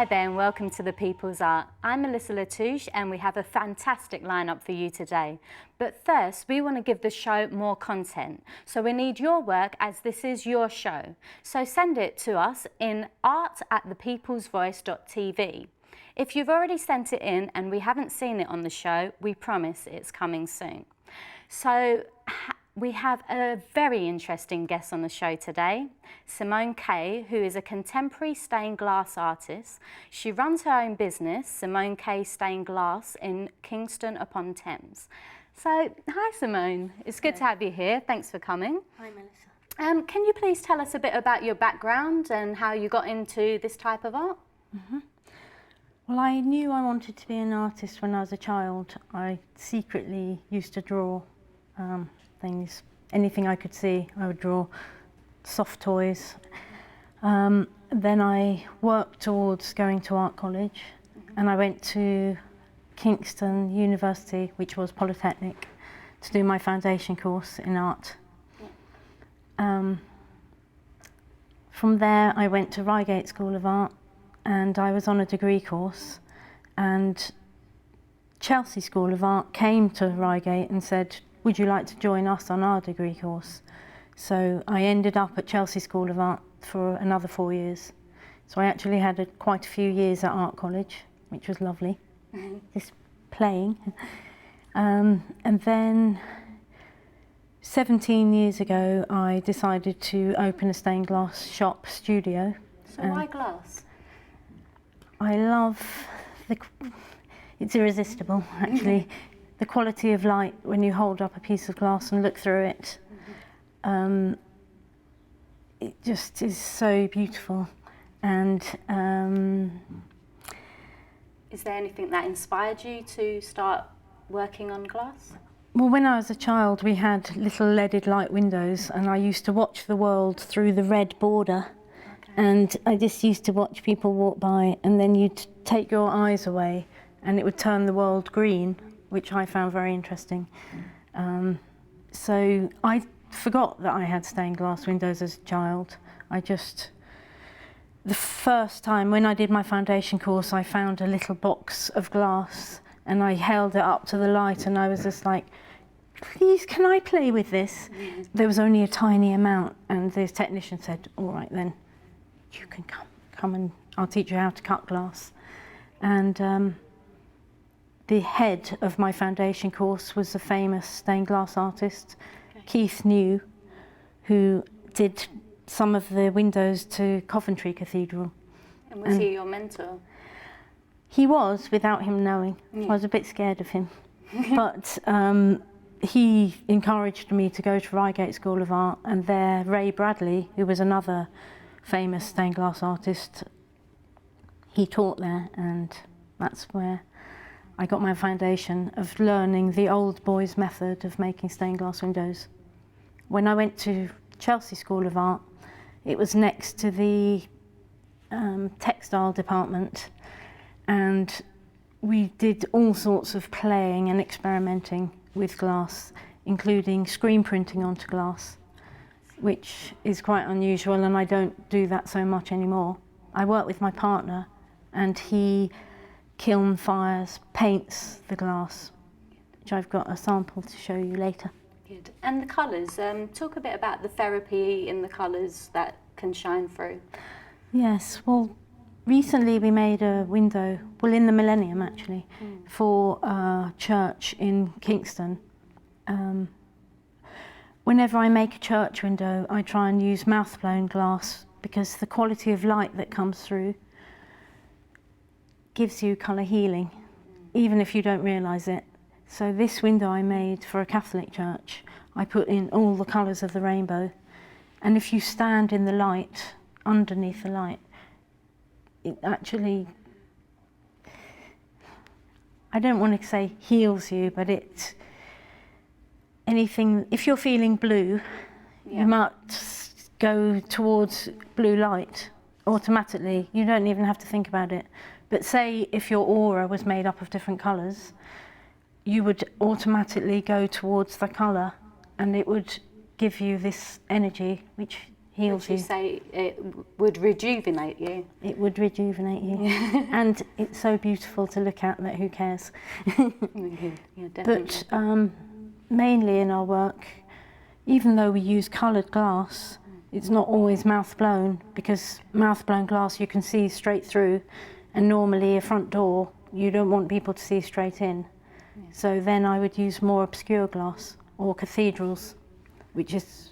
Hi there and welcome to The People's Art. I'm Melissa LaTouche and we have a fantastic lineup for you today. But first, we want to give the show more content. So we need your work as this is your show. So send it to us in art@thepeoplesvoice.tv. If you've already sent it in and we haven't seen it on the show, we promise it's coming soon. So we have a very interesting guest on the show today, Simone Kay, who is a contemporary stained glass artist. She runs her own business, Simone Kay Stained Glass, in Kingston upon Thames. So, hi Simone, it's good to have you here. Thanks for coming. Hi Melissa. Can you please tell us a bit about your background and how you got into this type of art? Well, I knew I wanted to be an artist when I was a child. I secretly used to draw things, anything I could see, I would draw. Soft toys. Then I worked towards going to art college, and I went to Kingston University, which was Polytechnic, to do my foundation course in art. From there I went to Reigate School of Art and I was on a degree course, and Chelsea School of Art came to Reigate and said, would you like to join us on our degree course? So I ended up at Chelsea School of Art for another 4 years. So I actually had quite a few years at art college, which was lovely, just playing. And then 17 years ago, I decided to open a stained glass shop studio. So why glass? I love it's irresistible, actually. The quality of light when you hold up a piece of glass and look through it, it just is so beautiful. And is there anything that inspired you to start working on glass? Well, when I was a child, we had little leaded light windows, and I used to watch the world through the red border. Okay. And I just used to watch people walk by, and then you'd take your eyes away, and it would turn the world green, which I found very interesting. So I forgot that I had stained glass windows as a child. The first time when I did my foundation course, I found a little box of glass and I held it up to the light and I was just like, please, can I play with this? There was only a tiny amount, and the technician said, all right then, you can come and I'll teach you how to cut glass. And the head of my foundation course was a famous stained glass artist, Keith New, who did some of the windows to Coventry Cathedral. And was he your mentor? He was, without him knowing. I was a bit scared of him. But he encouraged me to go to Reigate School of Art, and there Ray Bradley, who was another famous stained glass artist, he taught there, and that's where I got my foundation of learning the old boys' method of making stained glass windows. When I went to Chelsea School of Art, it was next to the textile department, and we did all sorts of playing and experimenting with glass, including screen printing onto glass, which is quite unusual, and I don't do that so much anymore. I work with my partner, and he kiln fires, paints the glass, which I've got a sample to show you later. Good. And the colours, talk a bit about the therapy in the colours that can shine through. Yes, well, recently we made a window, well in the millennium actually, for a church in Kingston. Whenever I make a church window, I try and use mouth-blown glass because the quality of light that comes through gives you colour healing, even if you don't realise it. So this window I made for a Catholic church, I put in all the colours of the rainbow, and if you stand in the light, underneath the light, it actually, I don't want to say heals you, but it's anything, if you're feeling blue, you might go towards blue light automatically. You don't even have to think about it. But say if your aura was made up of different colours, you would automatically go towards the colour, and it would give you this energy, which heals you say it would rejuvenate you? It would rejuvenate you. And it's so beautiful to look at that who cares? Yeah, definitely. But mainly in our work, even though we use coloured glass, it's not always mouth blown, because mouth blown glass you can see straight through, and normally a front door you don't want people to see straight in. So then I would use more obscure glass, or cathedrals, which is...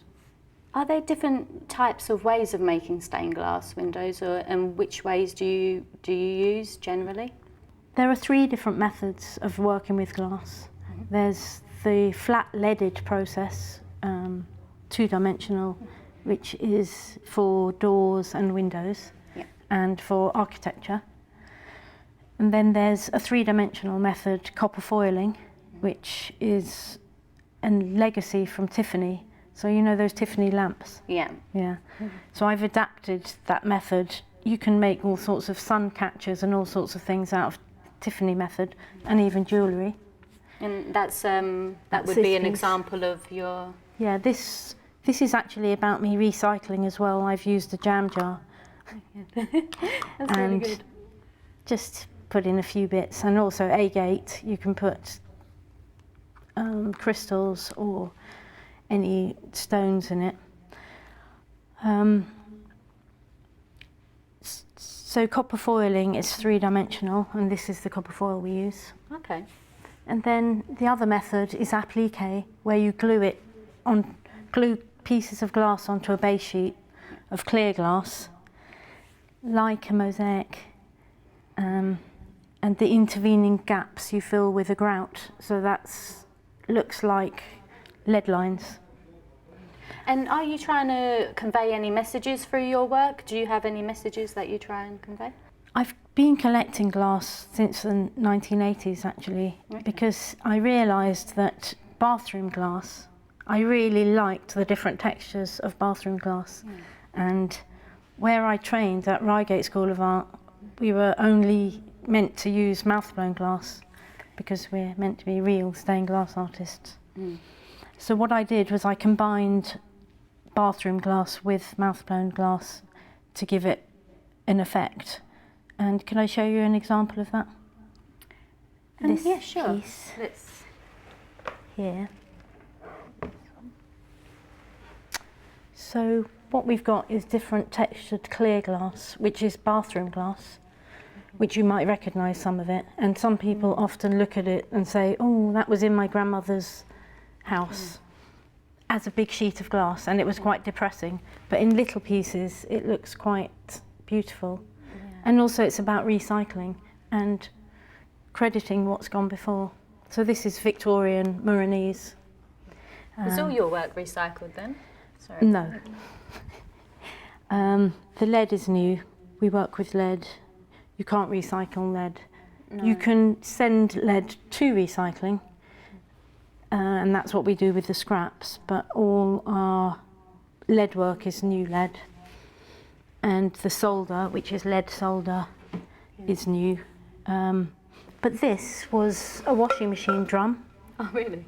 Are there different types of ways of making stained glass windows, and which ways do you use generally? There are 3 different methods of working with glass. There's the flat leaded process, 2-dimensional, which is for doors and windows, and for architecture. And then there's a 3-dimensional method, copper foiling, which is a legacy from Tiffany. So you know those Tiffany lamps? Yeah. Yeah. So I've adapted that method. You can make all sorts of sun catchers and all sorts of things out of Tiffany method, and even jewellery. And that would be an example of your... Yeah, this is actually about me recycling as well. I've used a jam jar. That's really good. Just put in a few bits, and also agate. You can put crystals or any stones in it. So copper foiling is 3-dimensional, and this is the copper foil we use. Okay. And then the other method is applique, where you glue pieces of glass onto a base sheet of clear glass, like a mosaic, and the intervening gaps you fill with a grout, so that's looks like lead lines. And are you trying to convey any messages through your work? Do you have any messages that you try and convey? I've been collecting glass since the 1980s, actually, because I realised that bathroom glass, I really liked the different textures of bathroom glass. And where I trained at Reigate School of Art, we were only meant to use mouth-blown glass because we're meant to be real stained glass artists. So what I did was I combined bathroom glass with mouth-blown glass to give it an effect. And can I show you an example of that? Yeah, sure. Piece Let's... here. So what we've got is different textured clear glass, which is bathroom glass, which you might recognise some of it. And some people often look at it and say, oh, that was in my grandmother's house, as a big sheet of glass, and it was quite depressing. But in little pieces, it looks quite beautiful. And also it's about recycling and crediting what's gone before. So this is Victorian Muranese. Is all your work recycled then? Sorry. No. The lead is new. We work with lead. You can't recycle lead. No. You can send lead to recycling, and that's what we do with the scraps, but all our lead work is new lead. And the solder, which is lead solder, is new. But this was a washing machine drum. Oh, really?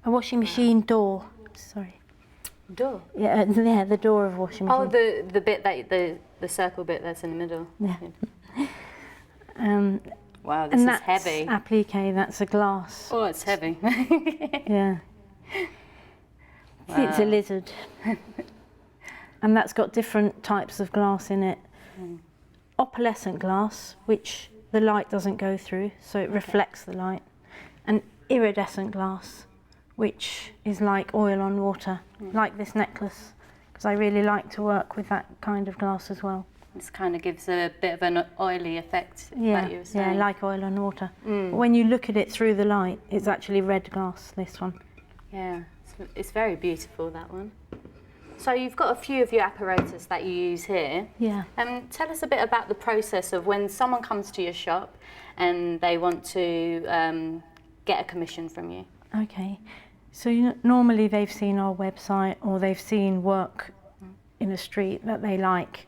A washing machine door. Sorry. Door? Yeah, the door of a washing machine. Oh, the bit that the circle bit that's in the middle. Yeah. Wow, this is heavy. And that's applique. That's a glass. Oh, it's heavy. Yeah. Wow. It's a lizard. And that's got different types of glass in it. Opalescent glass, which the light doesn't go through, so it reflects the light. And iridescent glass, which is like oil on water, like this necklace, because I really like to work with that kind of glass as well. This kind of gives a bit of an oily effect, Yeah, like you were saying. yeah, like oil on water. But when you look at it through the light, it's actually red glass, this one. Yeah, it's very beautiful, that one. So you've got a few of your apparatus that you use here. Yeah. Tell us a bit about the process of when someone comes to your shop and they want to get a commission from you. Okay. So normally they've seen our website, or they've seen work in a street that they like,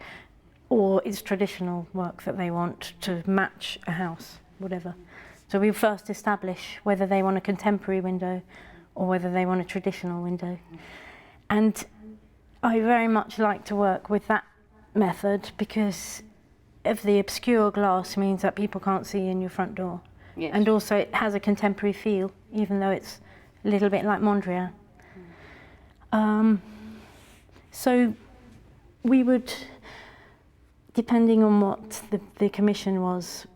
or it's traditional work that they want to match a house, whatever. So we first establish whether they want a contemporary window or whether they want a traditional window. And I very much like to work with that method because of the obscure glass means that people can't see in your front door. Yes. And also it has a contemporary feel, even though it's a little bit like Mondrian. So we would, depending on what the commission was,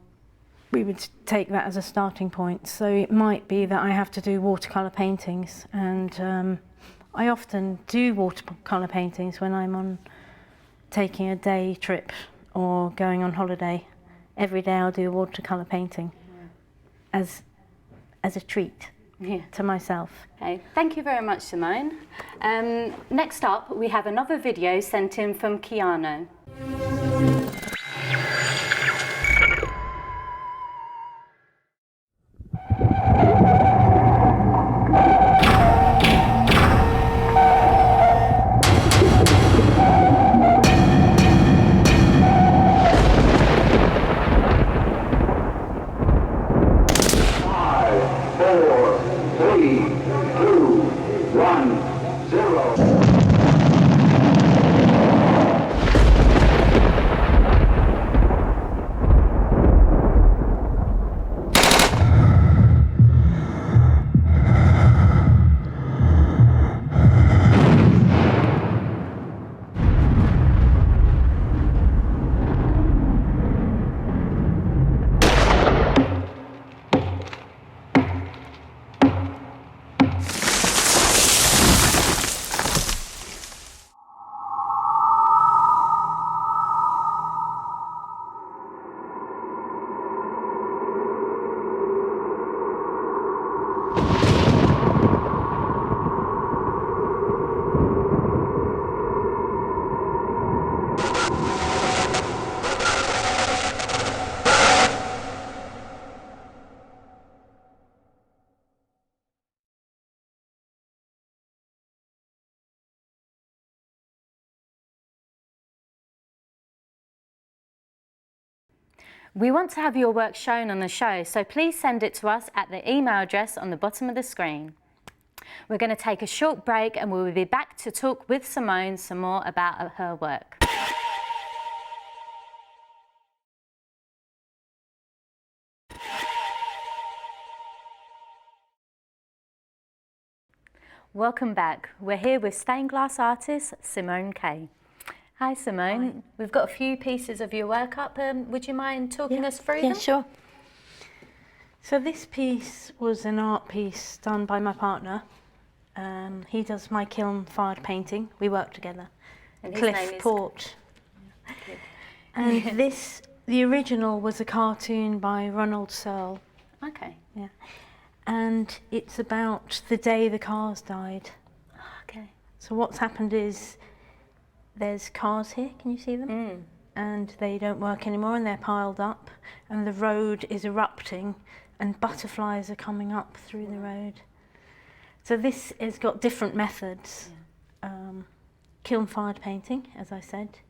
we would take that as a starting point. So it might be that I have to do watercolour paintings, and I often do watercolour paintings when I'm on taking a day trip or going on holiday. Every day I'll do a watercolour painting as a treat to myself. Okay, thank you very much, Simone. Next up, we have another video sent in from Keanu. We want to have your work shown on the show, so please send it to us at the email address on the bottom of the screen. We're going to take a short break and we'll be back to talk with Simone some more about her work. Welcome back. We're here with stained glass artist Simone Kay. Hi Simone. Hi. We've got a few pieces of your work up. Would you mind talking us through them? Yeah, sure. So this piece was an art piece done by my partner. He does my kiln-fired painting. We work together. And his Cliff name is Port. And this, the original was a cartoon by Ronald Searle. Okay. Yeah. And it's about the day the cars died. Okay. So what's happened is there's cars here, can you see them? And they don't work anymore and they're piled up and the road is erupting and butterflies are coming up through the road. So this has got different methods. Kiln-fired painting, as I said,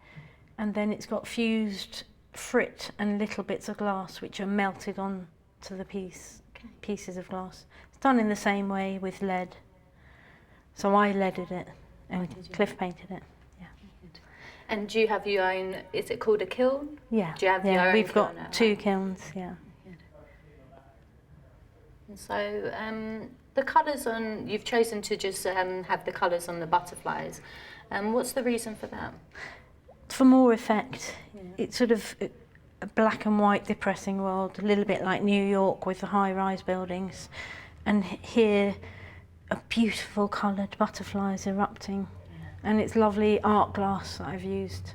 and then it's got fused frit and little bits of glass which are melted on to the pieces of glass. It's done in the same way with lead. So I leaded it and Cliff painted it. And do you have your own, is it called a kiln? Yeah. Do you have your own we've kiln got 2 kilns, yeah. And so the colours on, you've chosen to just have the colours on the butterflies. What's the reason for that? For more effect. It's sort of a black and white depressing world, a little bit like New York with the high-rise buildings. And here, a beautiful coloured butterflies erupting. And it's lovely art glass that I've used,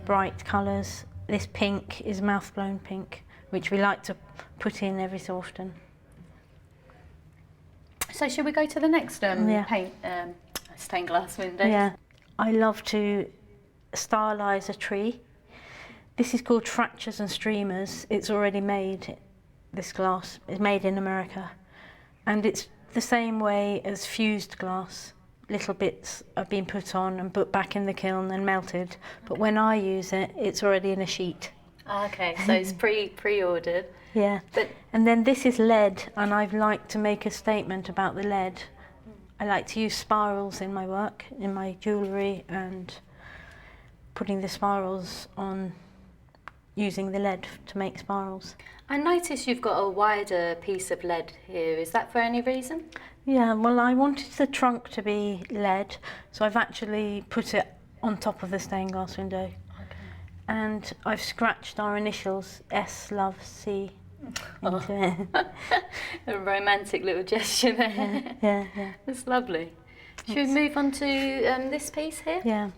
bright colours. This pink is mouth-blown pink, which we like to put in every so often. So should we go to the next paint, stained glass window? Yeah, I love to stylize a tree. This is called Fractures and Streamers. It's already made, this glass is made in America. And it's the same way as fused glass. Little bits are being put on and put back in the kiln and melted. But when I use it, it's already in a sheet. Okay, so it's pre-ordered. Yeah, and then this is lead, and I'd like to make a statement about the lead. I like to use spirals in my work, in my jewellery, and putting the spirals on, using the lead to make spirals. I notice you've got a wider piece of lead here. Is that for any reason? Yeah, well, I wanted the trunk to be lead, so I've actually put it on top of the stained glass window. Okay. And I've scratched our initials, S, Love, C, into it. A romantic little gesture there. Yeah. That's lovely. Should we move on to this piece here? Yeah.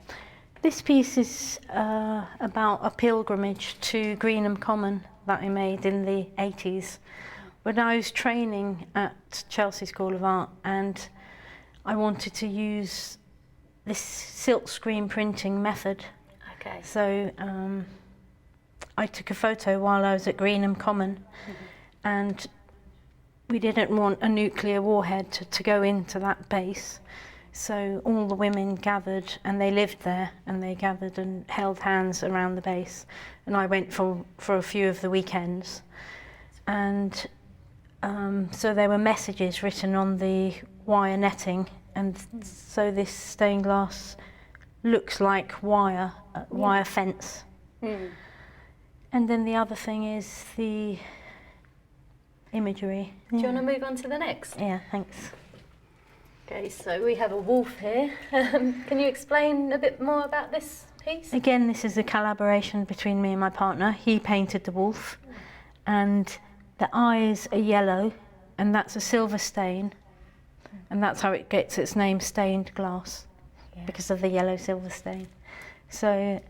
This piece is about a pilgrimage to Greenham Common that I made in the 80s. When I was training at Chelsea School of Art, and I wanted to use this silk screen printing method. Okay. So I took a photo while I was at Greenham Common, and we didn't want a nuclear warhead to go into that base. So all the women gathered, and they lived there, and they gathered and held hands around the base. And I went for a few of the weekends. And so there were messages written on the wire netting, and so this stained glass looks like wire fence. And then the other thing is the imagery. Do you want to move on to the next? Yeah, thanks. Okay, so we have a wolf here. Can you explain a bit more about this piece? Again, this is a collaboration between me and my partner. He painted the wolf, and the eyes are yellow, and that's a silver stain, and that's how it gets its name, stained glass, because of the yellow silver stain. So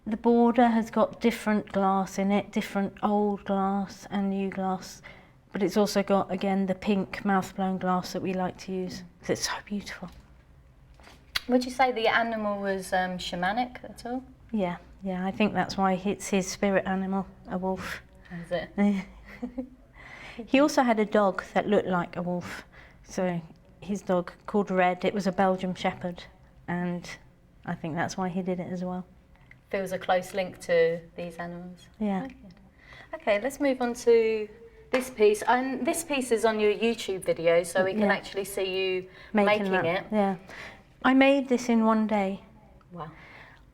the border has got different glass in it, different old glass and new glass, but it's also got, again, the pink mouth-blown glass that we like to use, because it's so beautiful. Would you say the animal was shamanic at all? Yeah, I think that's why it's his spirit animal, a wolf. Is it? He also had a dog that looked like a wolf. So his dog, called Red, it was a Belgian Shepherd, and I think that's why he did it as well. Feels a close link to these animals. Yeah. Okay, let's move on to this piece. And this piece is on your YouTube video, so we can actually see you making it. Yeah. I made this in one day. Wow.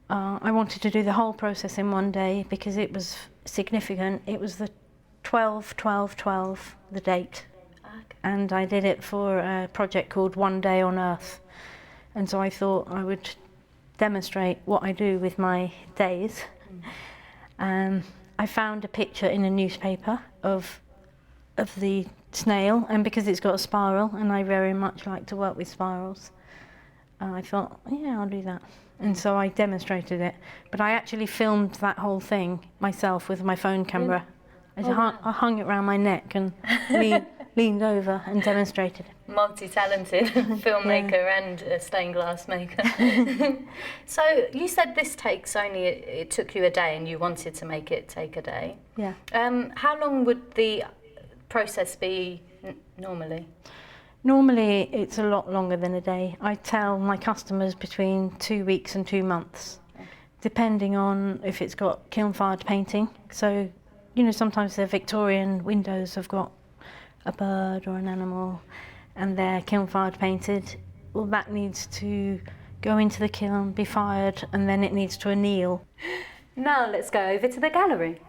I wanted to do the whole process in one day because it was significant. It was the 12/12/12, the date. Okay. And I did it for a project called One Day on Earth. And so I thought I would demonstrate what I do with my days. I found a picture in a newspaper of the snail, and because it's got a spiral, and I very much like to work with spirals, I thought, yeah, I'll do that. And so I demonstrated it. But I actually filmed that whole thing myself with my phone camera. I hung it around my neck and leaned over and demonstrated it. Multi-talented filmmaker and a stained glass maker. So you said this it took you a day, and you wanted to make it take a day. Yeah. How long would the process be normally? Normally it's a lot longer than a day. I tell my customers between 2 weeks and 2 months, depending on if it's got kiln-fired painting. So, you know, sometimes the Victorian windows have got a bird or an animal, and they're kiln-fired painted. Well, that needs to go into the kiln, be fired, and then it needs to anneal. Now let's go over to the gallery.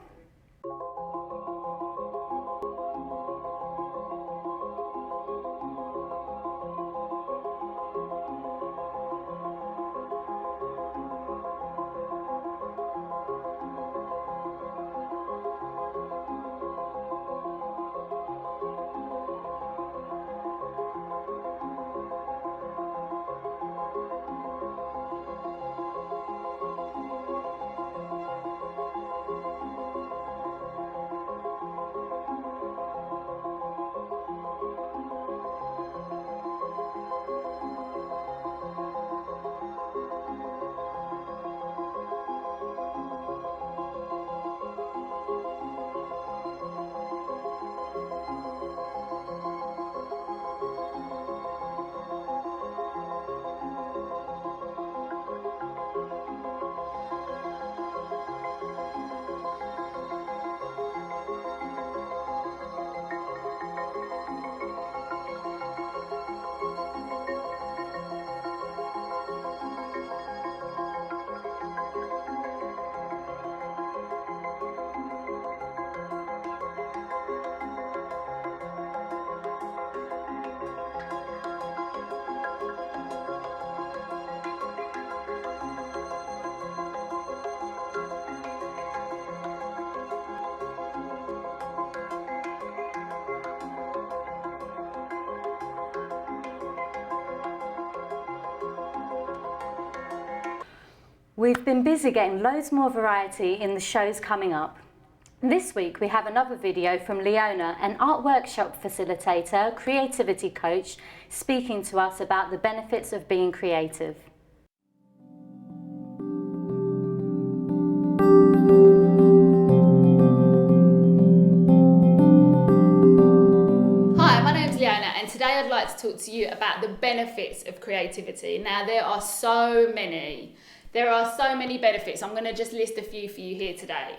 We've been busy getting loads more variety in the shows coming up. This week we have another video from Leona, an art workshop facilitator, creativity coach, speaking to us about the benefits of being creative. Hi, my name's Leona, and today I'd like to talk to you about the benefits of creativity. Now, there are so many. There are so many benefits. I'm going to just list a few for you here today.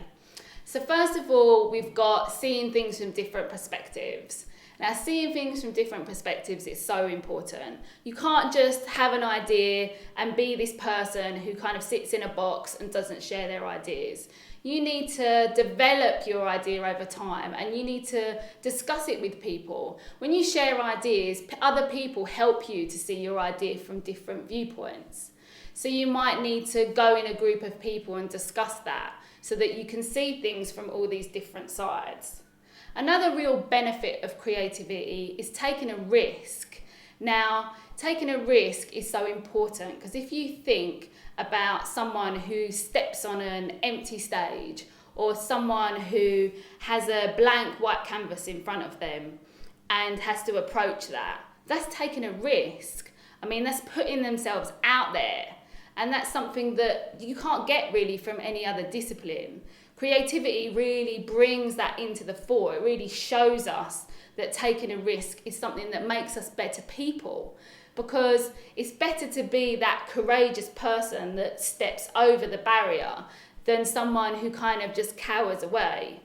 So first of all, we've got seeing things from different perspectives. Now, seeing things from different perspectives is so important. You can't just have an idea and be this person who kind of sits in a box and doesn't share their ideas. You need to develop your idea over time, and you need to discuss it with people. When you share ideas, other people help you to see your idea from different viewpoints. So you might need to go in a group of people and discuss that so that you can see things from all these different sides. Another real benefit of creativity is taking a risk. Now, taking a risk is so important because if you think about someone who steps on an empty stage or someone who has a blank white canvas in front of them and has to approach that, that's taking a risk. I mean, that's putting themselves out there. And that's something that you can't get really from any other discipline. Creativity really brings that into the fore. It really shows us that taking a risk is something that makes us better people, because it's better to be that courageous person that steps over the barrier than someone who kind of just cowers away.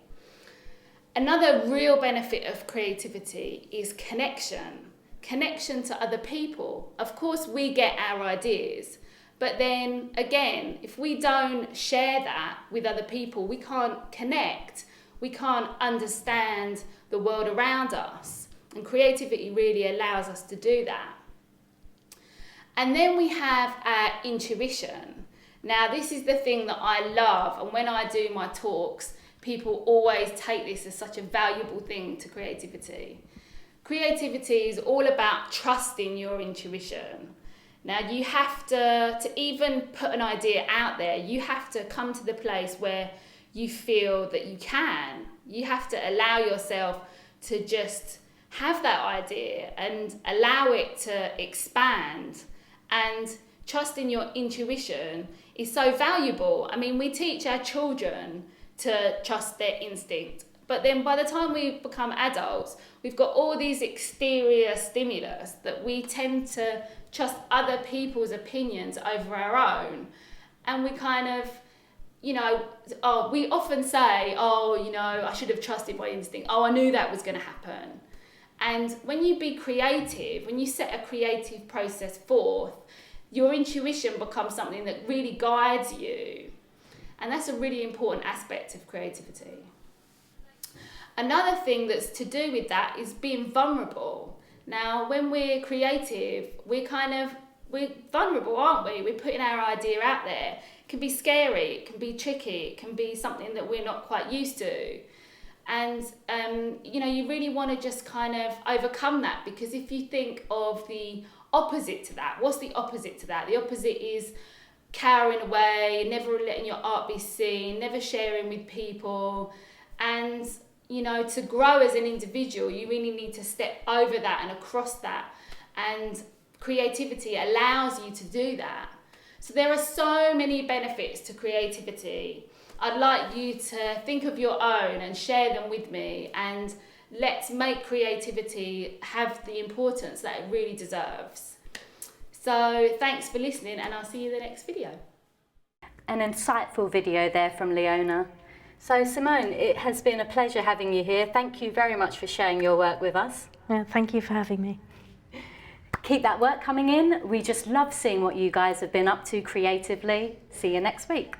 Another real benefit of creativity is connection to other people. Of course, we get our ideas. But then again, if we don't share that with other people, we can't connect, we can't understand the world around us. And creativity really allows us to do that. And then we have our intuition. Now, this is the thing that I love, and when I do my talks, people always take this as such a valuable thing to creativity. Creativity is all about trusting your intuition. Now, you have to even put an idea out there, you have to come to the place where you feel that you can. You have to allow yourself to just have that idea and allow it to expand. And trusting your intuition is so valuable. I mean, we teach our children to trust their instinct. But then by the time we become adults, we've got all these exterior stimulus that we tend to trust other people's opinions over our own. And we kind of, we often say, I should have trusted my instinct. I knew that was going to happen. And when you be creative, when you set a creative process forth, your intuition becomes something that really guides you. And that's a really important aspect of creativity. Another thing that's to do with that is being vulnerable. Now, when we're creative, we're vulnerable, aren't we? We're putting our idea out there. It can be scary, it can be tricky, it can be something that we're not quite used to. And, you really want to just kind of overcome that, because if you think of the opposite to that, what's the opposite to that? The opposite is cowering away, never letting your art be seen, never sharing with people. And to grow as an individual, you really need to step over that and across that. And creativity allows you to do that. So there are so many benefits to creativity. I'd like you to think of your own and share them with me. And let's make creativity have the importance that it really deserves. So thanks for listening, and I'll see you in the next video. An insightful video there from Leona. So Simone, it has been a pleasure having you here. Thank you very much for sharing your work with us. Yeah, thank you for having me. Keep that work coming in. We just love seeing what you guys have been up to creatively. See you next week.